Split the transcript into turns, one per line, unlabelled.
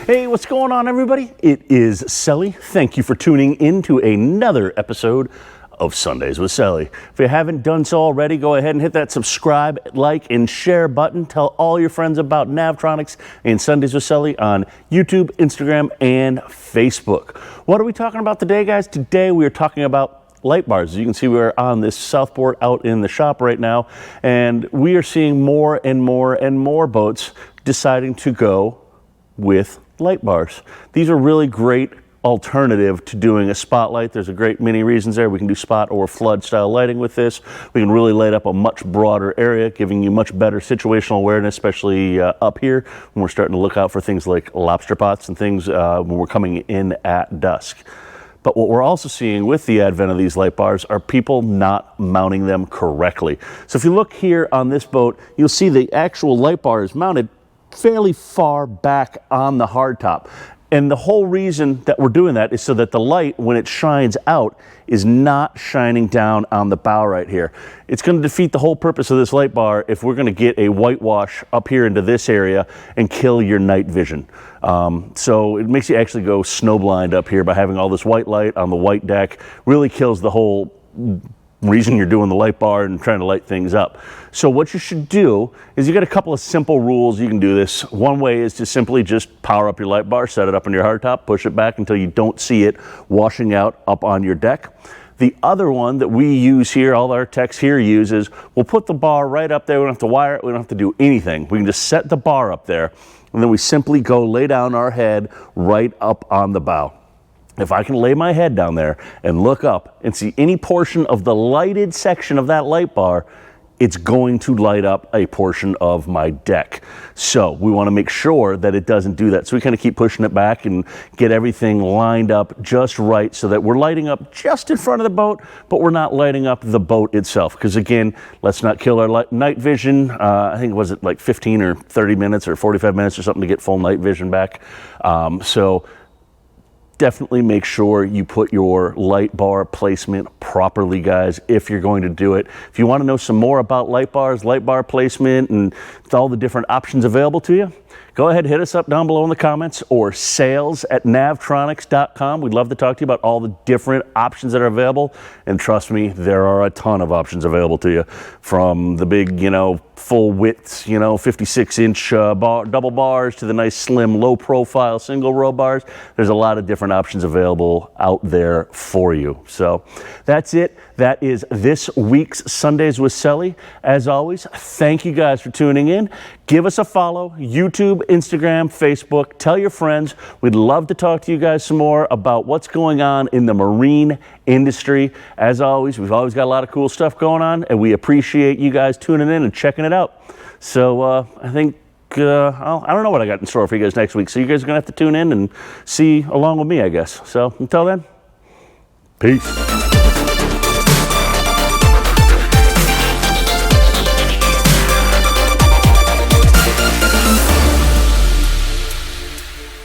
Hey, what's going on, everybody? It is Sully. Thank you for tuning in to another episode of Sundays with Sully. If you haven't done so already, go ahead and hit that subscribe, like, and share button. Tell all your friends about Navtronics and Sundays with Sully on YouTube, Instagram, and Facebook. What are we talking about today, guys? Today we are talking about light bars. As you can see, we're on this Southport out in the shop right now, and we are seeing more and more and more boats deciding to go with light bars. These are really great alternative to doing a spotlight. There's a great many reasons there. We can do spot or flood style lighting with this. We can really light up a much broader area, giving you much better situational awareness, especially up here when we're starting to look out for things like lobster pots and things when we're coming in at dusk. But what we're also seeing with the advent of these light bars are people not mounting them correctly. So if you look here on this boat, you'll see the actual light bar is mounted fairly far back on the hardtop. And the whole reason that we're doing that is so that the light, when it shines out, is not shining down on the bow right here. It's going to defeat the whole purpose of this light bar if we're going to get a whitewash up here into this area and kill your night vision. So it makes you actually go snowblind up here by having all this white light on the white deck. Really kills the whole reason you're doing the light bar and trying to light things up. So what you should do is you got a couple of simple rules you can do this. One way is to simply just power up your light bar, set it up on your hardtop, push it back until you don't see it washing out up on your deck. The other one that we use here, all our techs here use, is we'll put the bar right up there. We don't have to wire it. We don't have to do anything. We can just set the bar up there, and then we simply go lay down our head right up on the bow. If I can lay my head down there and look up and see any portion of the lighted section of that light bar, it's going to light up a portion of my deck. So we want to make sure that it doesn't do that. So we kind of keep pushing it back and get everything lined up just right so that we're lighting up just in front of the boat, but we're not lighting up the boat itself. Because again, let's not kill our night vision. I think, was it like 15 or 30 minutes or 45 minutes or something to get full night vision back. So definitely make sure you put your light bar placement properly, guys, if you're going to do it. If you want to know some more about light bars, light bar placement, and all the different options available to you, go ahead, hit us up down below in the comments or sales@navtronics.com. We'd love to talk to you about all the different options that are available. And trust me, there are a ton of options available to you, from the big, full width, 56-inch double bars to the nice slim low profile single row bars. There's a lot of different options available out there for you. So that's it. That is this week's Sundays with Sully. As always, thank you guys for tuning in. Give us a follow, YouTube, Instagram, Facebook. Tell your friends. We'd love to talk to you guys some more about what's going on in the marine industry. As always, we've always got a lot of cool stuff going on, and we appreciate you guys tuning in and checking it out. So I think, I don't know what I got in store for you guys next week. So you guys are going to have to tune in and see along with me, I guess. So until then, peace.